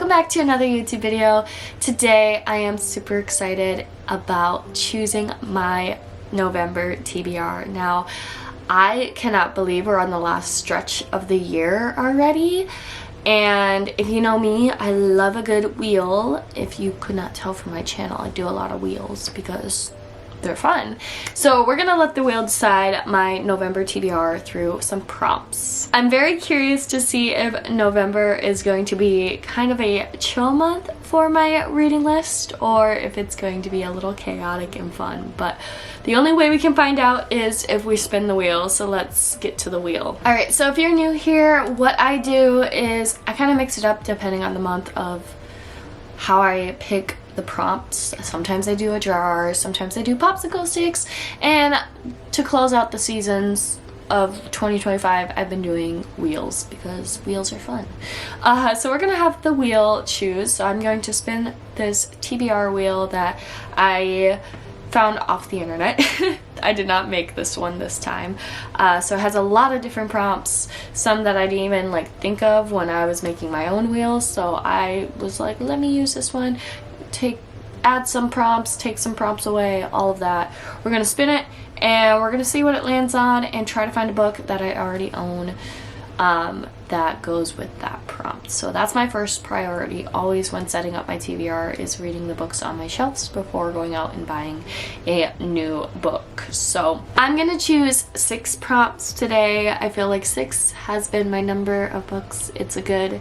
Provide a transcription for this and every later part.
welcome back to another YouTube video. Today I am super excited about choosing my November TBR. Now, I cannot believe we're on the last stretch of the year already. And if you know me, I love a good wheel. If you could not tell from my channel, I do a lot of wheels because they're fun. So we're gonna let the wheel decide my November TBR through some prompts. I'm very curious to see if November is going to be kind of a chill month for my reading list or if it's going to be a little chaotic and fun. But the only way we can find out is if we spin the wheel, so let's get to the wheel. Alright, so if you're new here, what I do is I kind of mix it up depending on the month of how I pick the prompts. Sometimes I do a jar, sometimes I do popsicle sticks, and to close out the seasons of 2025 I've been doing wheels because wheels are fun. So we're gonna have the wheel choose. So I'm going to spin this TBR wheel that I found off the internet. I did not make this one this time. So it has a lot of different prompts, some that I didn't even think of when I was making my own wheels. So I was like, let me use this one. Add some prompts, take some prompts away, all of that. We're gonna spin it and we're gonna see what it lands on and try to find a book that I already own that goes with that prompt. So that's my first priority always when setting up my TBR, is reading the books on my shelves before going out and buying a new book. So I'm gonna choose 6 prompts today. I feel like 6 has been my number of books. It's a good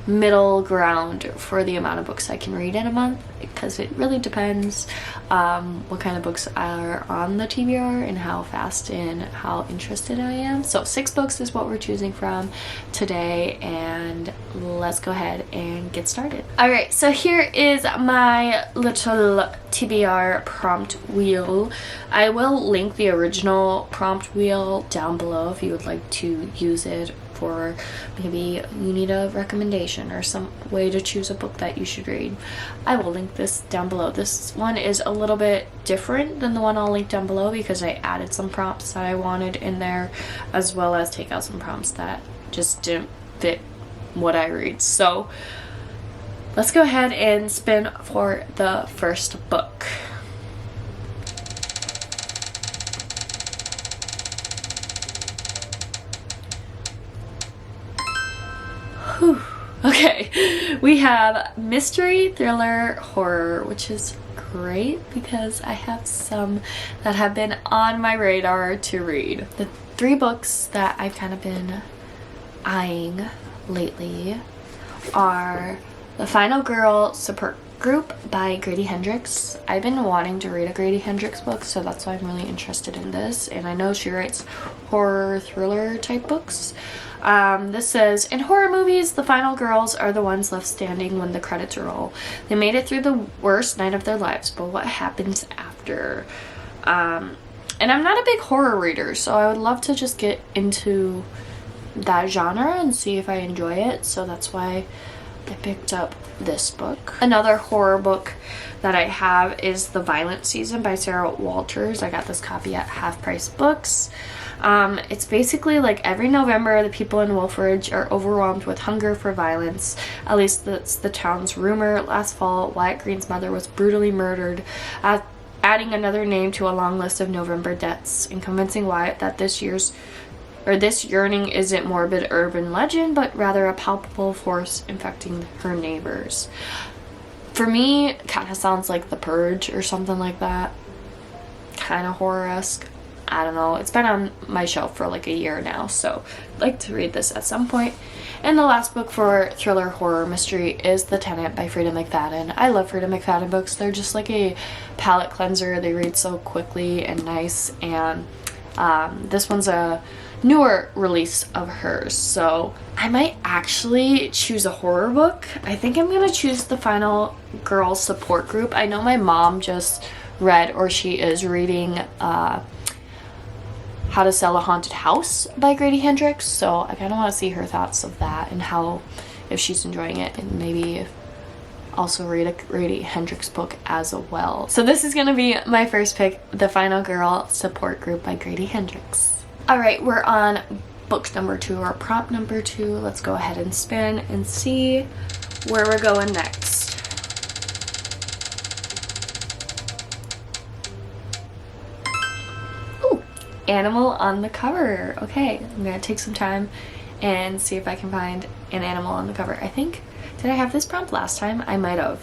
middle ground for the amount of books I can read in a month, because it really depends what kind of books are on the TBR and how fast and how interested I am. So 6 books is what we're choosing from today, and let's go ahead and get started. Alright, so here is my little TBR prompt wheel. I will link the original prompt wheel down below if you would like to use it, for maybe you need a recommendation or some way to choose a book that you should read. I will link this down below. This one is a little bit different than the one I'll link down below because I added some prompts that I wanted in there, as well as take out some prompts that just didn't fit what I read. So let's go ahead and spin for the first book. Whew. Okay, we have mystery, thriller, horror, which is great because I have some that have been on my radar to read. The 3 books that I've kind of been eyeing lately are The Final Girl Support Group by Grady Hendrix. I've been wanting to read a Grady Hendrix book, so that's why I'm really interested in this, and I know she writes horror thriller type books. This says, in horror movies, the final girls are the ones left standing when the credits roll. They made it through the worst night of their lives, but what happens after? And I'm not a big horror reader, so I would love to just get into that genre and see if I enjoy it, so that's why I picked up this book. Another horror book that I have is The Violent Season by Sarah Walters. I got this copy at Half Price Books. It's basically like every November the people in Wolfridge are overwhelmed with hunger for violence. At least that's the town's rumor. Last fall, Wyatt Green's mother was brutally murdered, adding another name to a long list of November deaths, and convincing Wyatt that this yearning isn't morbid urban legend, but rather a palpable force infecting her neighbors. For me, it kind of sounds like The Purge or something like that. Kind of horror-esque. I don't know. It's been on my shelf for like a year now, so I'd like to read this at some point. And the last book for thriller horror mystery is The Tenant by Frida McFadden. I love Frida McFadden books. They're just like a palate cleanser. They read so quickly and nice, and this one's a newer release of hers, so I might actually choose a horror book. I think I'm gonna choose The Final Girl Support Group. I know my mom just read, or she is reading, How to Sell a Haunted House by Grady Hendrix, so I kind of want to see her thoughts of that and how, if she's enjoying it, and maybe also read a Grady Hendrix book as well. So this is going to be my first pick, The Final Girl Support Group by Grady Hendrix. Alright, we're on book number 2, or prompt number 2. Let's go ahead and spin and see where we're going next. Ooh, animal on the cover. Okay, I'm gonna take some time and see if I can find an animal on the cover. I think, did I have this prompt last time? I might have.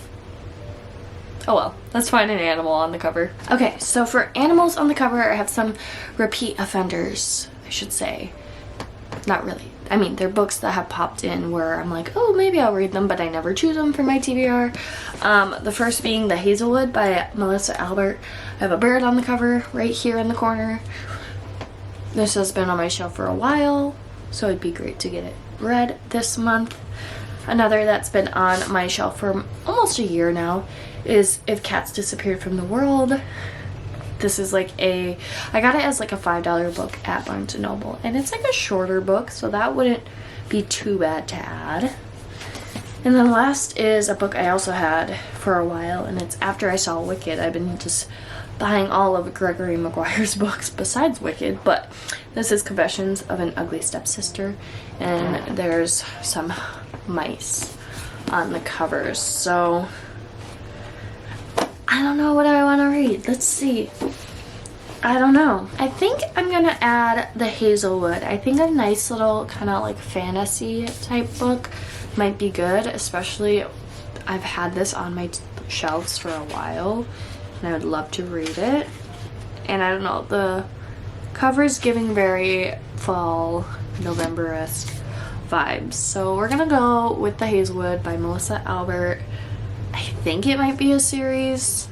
Oh well, let's find an animal on the cover. Okay, so for animals on the cover, I have some repeat offenders, I should say. Not really. I mean, they're books that have popped in where I'm like, oh, maybe I'll read them, but I never choose them for my TBR. The first being The Hazelwood by Melissa Albert. I have a bird on the cover right here in the corner. This has been on my shelf for a while, so it'd be great to get it read this month. Another that's been on my shelf for almost a year now is If Cats Disappeared from the World. This is like I got it as like a $5 book at Barnes & Noble, and it's like a shorter book, so that wouldn't be too bad to add. And then last is a book I also had for a while, and it's After I Saw Wicked. I've been just buying all of Gregory Maguire's books besides Wicked, but this is Confessions of an Ugly Stepsister, and there's some mice on the covers, so I don't know what I want to read. Let's see. I don't know. I think I'm gonna add The Hazelwood. I think a nice little kind of like fantasy type book might be good, especially I've had this on my shelves for a while and I would love to read it. And I don't know, the cover is giving very fall November-esque vibes. So we're gonna go with The Hazelwood by Melissa Albert. I think it might be a series.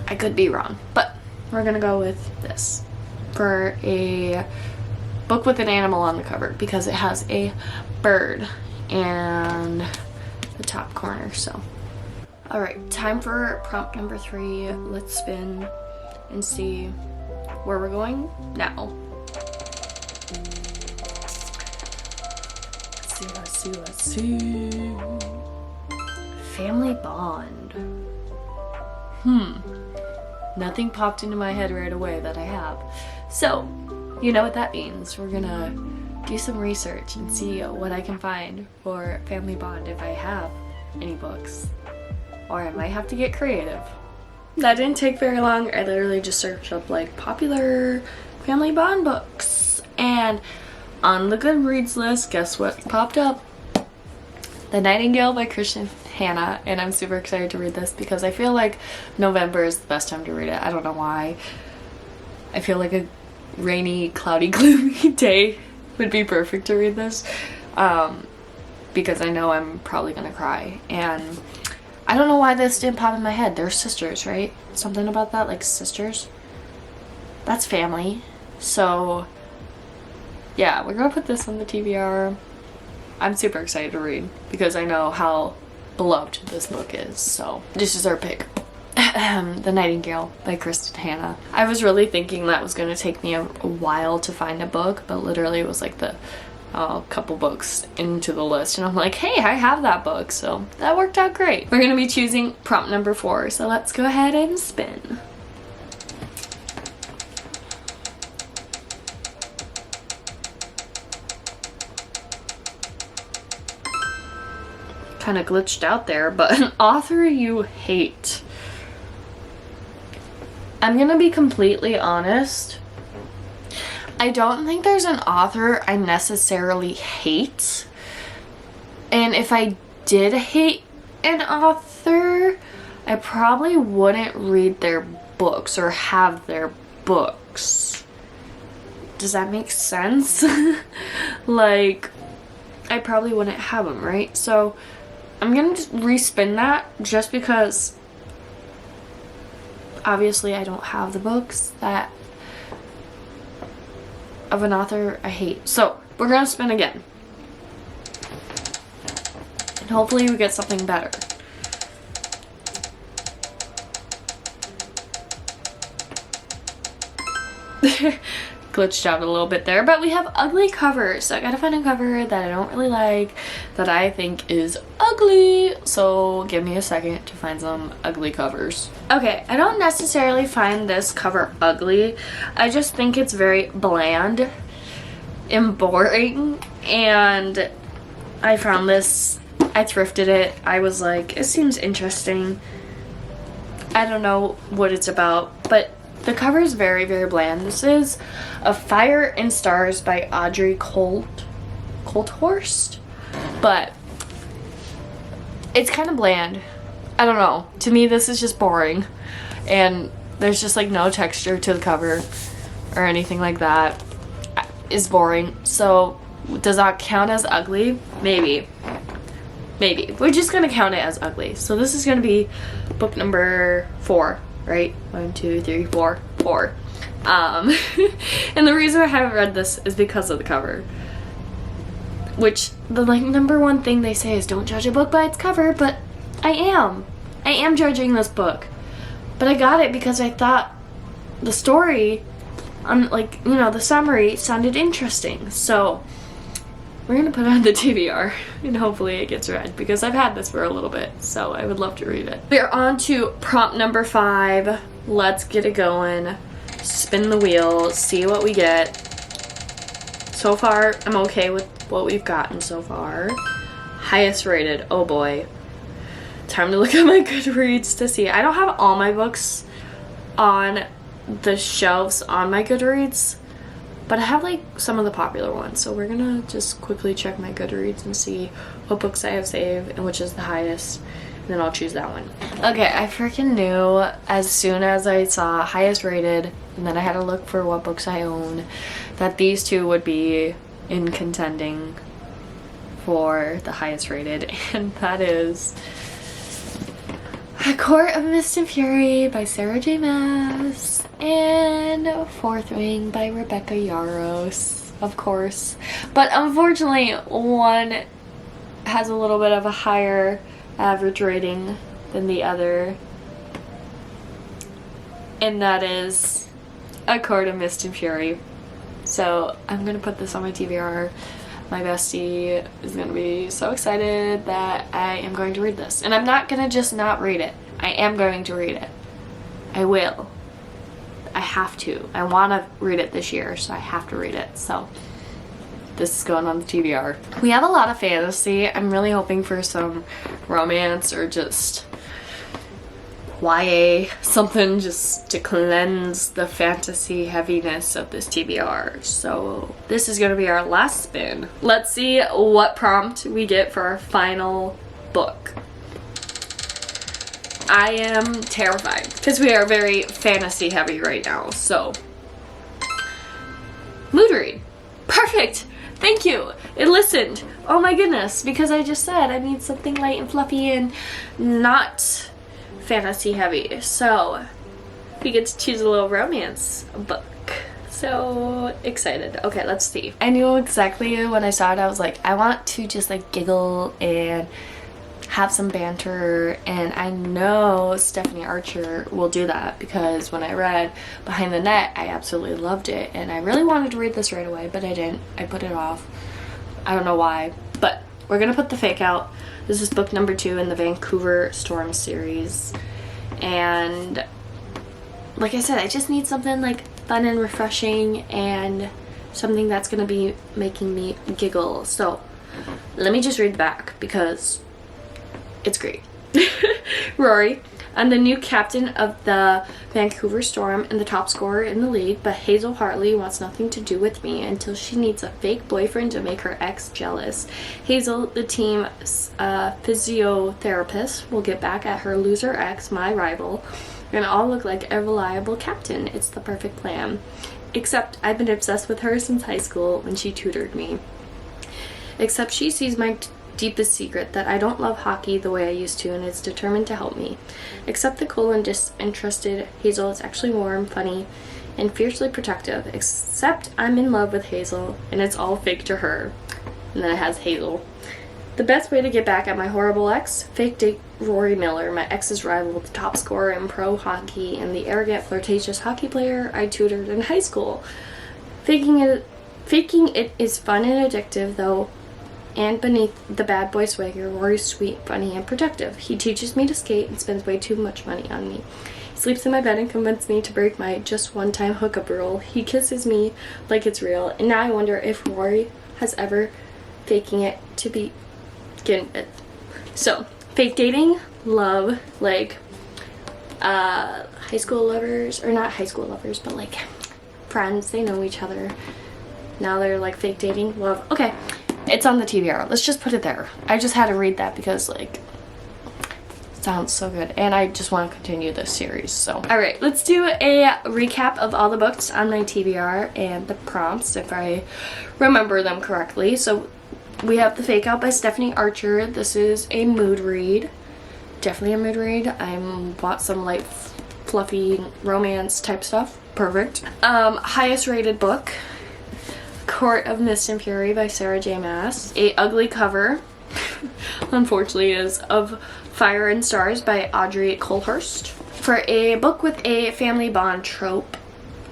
I could be wrong, but we're gonna go with this for a book with an animal on the cover because it has a bird and the top corner. So all right, time for prompt number 3. Let's spin and see where we're going now. Let's see. Family Bond. Nothing popped into my head right away that I have. So, you know what that means. We're gonna do some research and see what I can find for Family Bond if I have any books. Or I might have to get creative. That didn't take very long. I literally just searched up like popular Family Bond books. And on the Goodreads list, guess what popped up? The Nightingale by Kristen Hanna, and I'm super excited to read this because I feel like November is the best time to read it. I don't know why. I feel like a rainy, cloudy, gloomy day would be perfect to read this because I know I'm probably gonna cry. And I don't know why this didn't pop in my head. They're sisters, right? Something about that, like sisters. That's family. So yeah, we're gonna put this on the TBR. I'm super excited to read because I know how beloved this book is. So this is our pick. The Nightingale by Kristen Hanna. I was really thinking that was going to take me a while to find a book, but literally it was like the couple books into the list and I'm like, hey, I have that book. So that worked out great. We're going to be choosing prompt number 4. So let's go ahead and spin. Kind of glitched out there, but an author you hate. I'm gonna be completely honest. I don't think there's an author I necessarily hate. And if I did hate an author, I probably wouldn't read their books or have their books. Does that make sense? Like, I probably wouldn't have them, right? So I'm gonna respin that just because obviously I don't have the books that of an author I hate. So we're gonna spin again. And hopefully we get something better. Glitched out a little bit there, but we have ugly covers. So I gotta find a cover that I don't really like, that I think is ugly. So give me a second to find some ugly covers. Okay, I don't necessarily find this cover ugly. I just think it's very bland and boring, and I found this. I thrifted it. I was like, it seems interesting. I don't know what it's about, but the cover is very, very bland. This is A Fire and Stars by Audrey Colthorst, but it's kind of bland. I don't know. To me, this is just boring, and there's just like no texture to the cover or anything like that. It's boring. So does that count as ugly? Maybe. We're just gonna count it as ugly. So this is gonna be book number 4, right? 1, 2, 3, 4. And the reason I haven't read this is because of the cover, which the like number one thing they say is don't judge a book by its cover, but I am judging this book. But I got it because I thought the story like, you know, the summary sounded interesting. So we're gonna put it on the TBR and hopefully it gets read, because I've had this for a little bit, so I would love to read it. We're on to prompt number 5. Let's get it going. Spin the wheel, see what we get. So far, I'm okay with what we've gotten so far. Highest rated, oh boy. Time to look at my Goodreads to see. I don't have all my books on the shelves on my Goodreads, but I have like some of the popular ones. So we're gonna just quickly check my Goodreads and see what books I have saved and which is the highest, and then I'll choose that one. Okay, I freaking knew as soon as I saw highest rated, and then I had to look for what books I own, that these two would be in contending for the highest rated, and that is A Court of Mist and Fury by Sarah J. Maas and Fourth Wing by Rebecca Yarros, of course. But unfortunately, one has a little bit of a higher average rating than the other, and that is A Court of Mist and Fury. So I'm gonna put this on my TBR. My bestie is gonna be so excited that I am going to read this. And I'm not gonna just not read it. I am going to read it. I will. I have to. I wanna read it this year, so I have to read it. So this is going on the TBR. We have a lot of fantasy. I'm really hoping for some romance or just YA, something just to cleanse the fantasy heaviness of this TBR. So this is going to be our last spin. Let's see what prompt we get for our final book. I am terrified because we are very fantasy heavy right now. So mood read. Perfect. Thank you. It listened. Oh my goodness, because I just said I need something light and fluffy and not fantasy heavy. So we get to choose a little romance book. So excited. Okay, let's see. I knew exactly when I saw it. I was like, I want to just like giggle and have some banter, and I know Stephanie Archer will do that, because when I read Behind the Net, I absolutely loved it, and I really wanted to read this right away, but I didn't. I put it off. I don't know why, but we're gonna put the fake out. This is book number 2 in the Vancouver Storm series, and like I said, I just need something like fun and refreshing and something that's gonna be making me giggle. So let me just read the back because it's great. Rory, I'm the new captain of the Vancouver Storm and the top scorer in the league, but Hazel Hartley wants nothing to do with me until she needs a fake boyfriend to make her ex jealous. Hazel, the team's physiotherapist, will get back at her loser ex, my rival, and I'll look like a reliable captain. It's the perfect plan. Except I've been obsessed with her since high school when she tutored me. Except she sees my deepest secret, that I don't love hockey the way I used to, and is determined to help me. Except the cool and disinterested Hazel is actually warm, funny, and fiercely protective. Except I'm in love with Hazel, and it's all fake to her. And then it has Hazel. The best way to get back at my horrible ex? Fake date Rory Miller, my ex's rival, the top scorer in pro hockey, and the arrogant, flirtatious hockey player I tutored in high school. Faking it is fun and addictive, though. And beneath the bad boy swagger, Rory's sweet, funny, and protective. He teaches me to skate and spends way too much money on me. He sleeps in my bed and convinces me to break my just one-time hookup rule. He kisses me like it's real, and now I wonder if Rory has ever faking it to be So, fake dating, love, like, high school lovers, or not high school lovers, but like friends, they know each other. Now they're like fake dating, love. Okay, it's on the TBR. Let's just put it there. I just had to read that because like, it sounds so good. And I just want to continue this series, so. All right, let's do a recap of all the books on my TBR and the prompts if I remember them correctly. So we have The Fake Out by Stephanie Archer. This is a mood read. Definitely a mood read. I want some light, fluffy romance type stuff. Perfect. Highest rated book, Court of Mist and Fury by Sarah J. Maas. A ugly cover, unfortunately, is Of Fire and Stars by Audrey Colhurst. For a book with a family bond trope,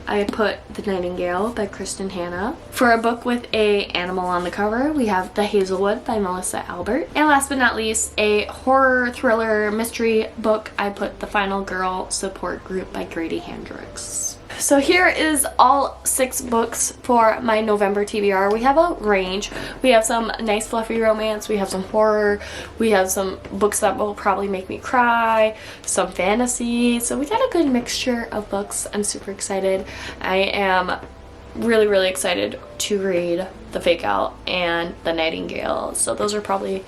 I put The Nightingale by Kristen Hanna. For a book with a animal on the cover, we have The Hazelwood by Melissa Albert. And last but not least, a horror thriller mystery book, I put The Final Girl Support Group by Grady Hendrix. So here is all 6 books for my November TBR. We have a range. We have some nice fluffy romance, we have some horror, we have some books that will probably make me cry, some fantasy. So we got a good mixture of books. I'm super excited. I am really excited to read The Fake Out and The Nightingale. So those are probably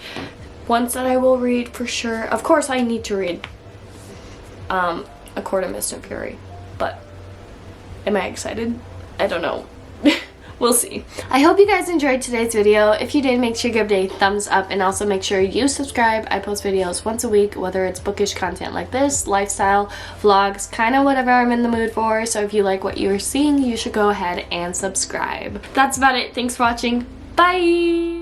ones that I will read for sure. Of course I need to read A Court of Mist and Fury, but am I excited? I don't know. We'll see. I hope you guys enjoyed today's video. If you did, make sure you give it a thumbs up and also make sure you subscribe. I post videos once a week, whether it's bookish content like this, lifestyle, vlogs, kind of whatever I'm in the mood for. So if you like what you're seeing, you should go ahead and subscribe. That's about it. Thanks for watching. Bye!